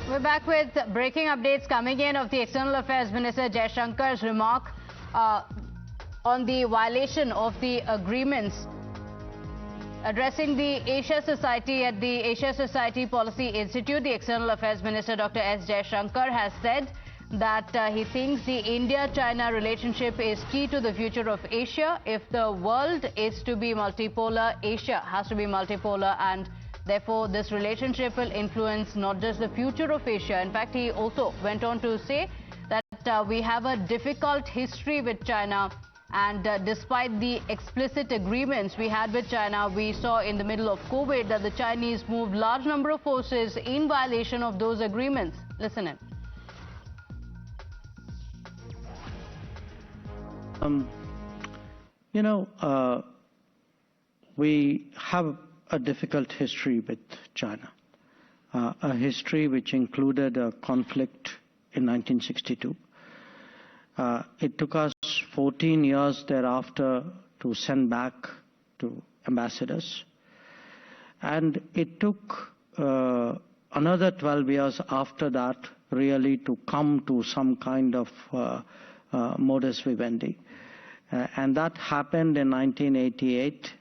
We're back with breaking updates coming in of the External Affairs Minister Jaishankar's remark on the violation of the agreements. Addressing the Asia Society at the Asia Society Policy Institute, the External Affairs Minister Dr. S. Jaishankar has said that he thinks the India-China relationship is key to the future of Asia. If the world is to be multipolar, Asia has to be multipolar, and therefore this relationship will influence not just the future of Asia. In fact, he also went on to say that we have a difficult history with China, and despite the explicit agreements we had with China, we saw in the middle of COVID that the Chinese moved large number of forces in violation of those agreements. Listen in. We have a difficult history with China, a history which included a conflict in 1962. It took us 14 years thereafter to send back to ambassadors, and it took another 12 years after that really to come to some kind of modus vivendi. And that happened in 1988.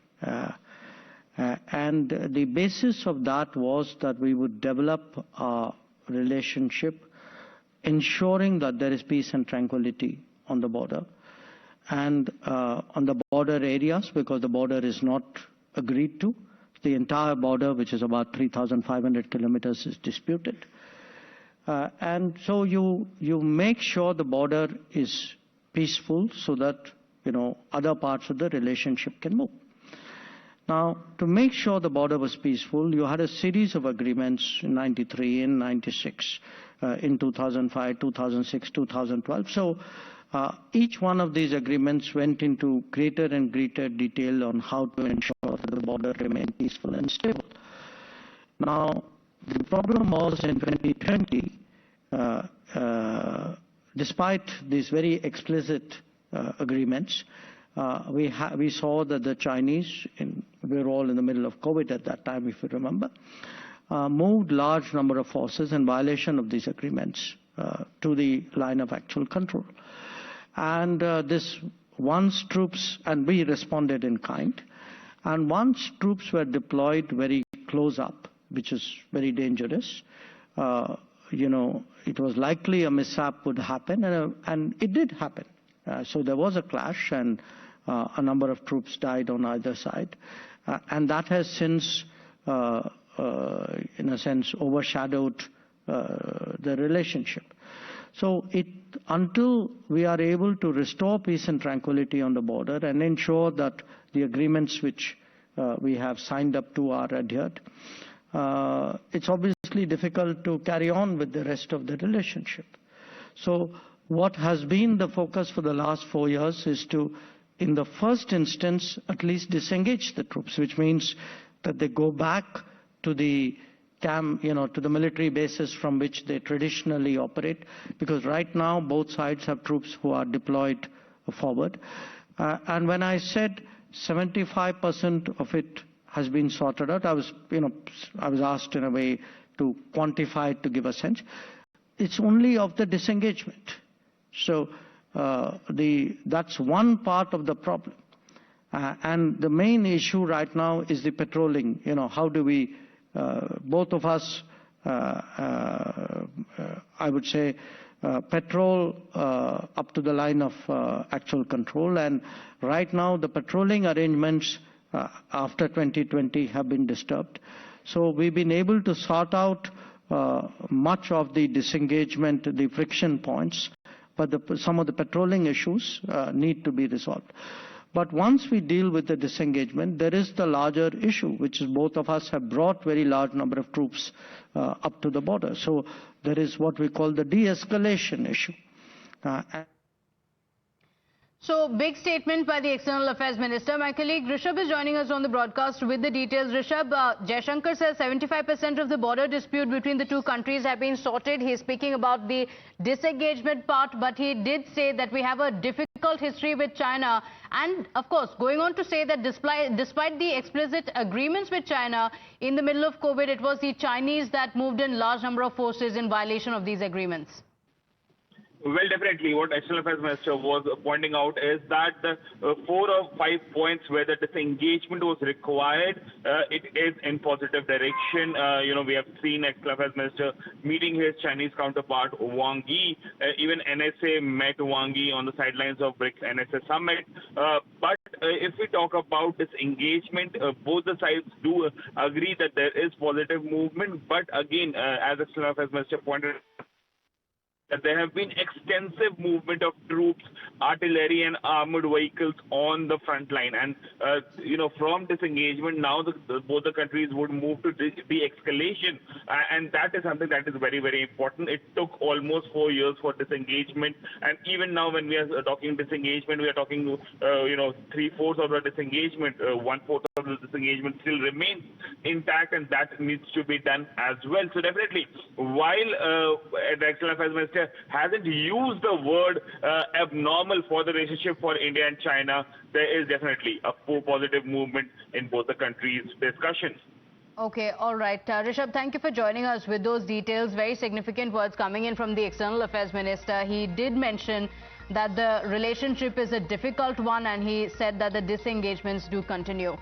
And the basis of that was that we would develop a relationship ensuring that there is peace and tranquility on the border and on the border areas, because the border is not agreed to. The entire border, which is about 3,500 kilometers, is disputed. And so you make sure the border is peaceful so that other parts of the relationship can move. Now, to make sure the border was peaceful, you had a series of agreements in 93, in 96, in 2005, 2006, 2012. So each one of these agreements went into greater and greater detail on how to ensure that the border remained peaceful and stable. Now, the problem was in 2020, despite these very explicit agreements, we saw that the Chinese, we were all in the middle of COVID at that time, if you remember, moved large number of forces in violation of these agreements to the line of actual control. And once troops, and we responded in kind, and once troops were deployed very close up, which is very dangerous, it was likely a mishap would happen, and it did happen. So there was a clash, and a number of troops died on either side. And that has since, in a sense, overshadowed the relationship. So until we are able to restore peace and tranquility on the border and ensure that the agreements which we have signed up to are adhered, it's obviously difficult to carry on with the rest of the relationship. So what has been the focus for the last 4 years is to, in the first instance, at least disengage the troops, which means that they go back to the camp, to the military bases from which they traditionally operate, because right now both sides have troops who are deployed forward. And when I said 75% of it has been sorted out, I was asked in a way to quantify it, to give a sense. It's only of the disengagement. So that's one part of the problem. And the main issue right now is the patrolling. How do we, both of us, I would say, patrol up to the line of actual control. And right now the patrolling arrangements after 2020 have been disturbed. So we've been able to sort out much of the disengagement, the friction points, but some of the patrolling issues need to be resolved. But once we deal with the disengagement, there is the larger issue, which is both of us have brought very large number of troops up to the border. So there is what we call the de-escalation issue. So, big statement by the External Affairs Minister. My colleague Rishabh is joining us on the broadcast with the details. Rishabh, Jaishankar says 75% of the border dispute between the two countries have been sorted. He's speaking about the disengagement part, but he did say that we have a difficult history with China. And, of course, going on to say that despite the explicit agreements with China, in the middle of COVID, it was the Chinese that moved in large number of forces in violation of these agreements. Well, definitely. What External Affairs Minister was pointing out is that the 4 or 5 points where the disengagement was required, it is in positive direction. We have seen External Affairs Minister meeting his Chinese counterpart Wang Yi. Even NSA met Wang Yi on the sidelines of BRICS NSA summit. But if we talk about disengagement, both the sides do agree that there is positive movement. But again, as External Affairs Minister pointed out, that there have been extensive movement of troops, artillery and armored vehicles on the front line. And, from disengagement, now both the countries would move to de-escalation. And that is something that is very, very important. It took almost 4 years for disengagement. And even now when we are talking disengagement, we are talking, 3/4 of the disengagement, 1/4 of the disengagement still remains intact, and that needs to be done as well. So definitely, while the External Affairs Minister hasn't used the word abnormal for the relationship for India and China, there is definitely a positive movement in both the countries' discussions. Okay, all right. Rishabh, thank you for joining us with those details. Very significant words coming in from the External Affairs Minister. He did mention that the relationship is a difficult one, and he said that the disengagements do continue.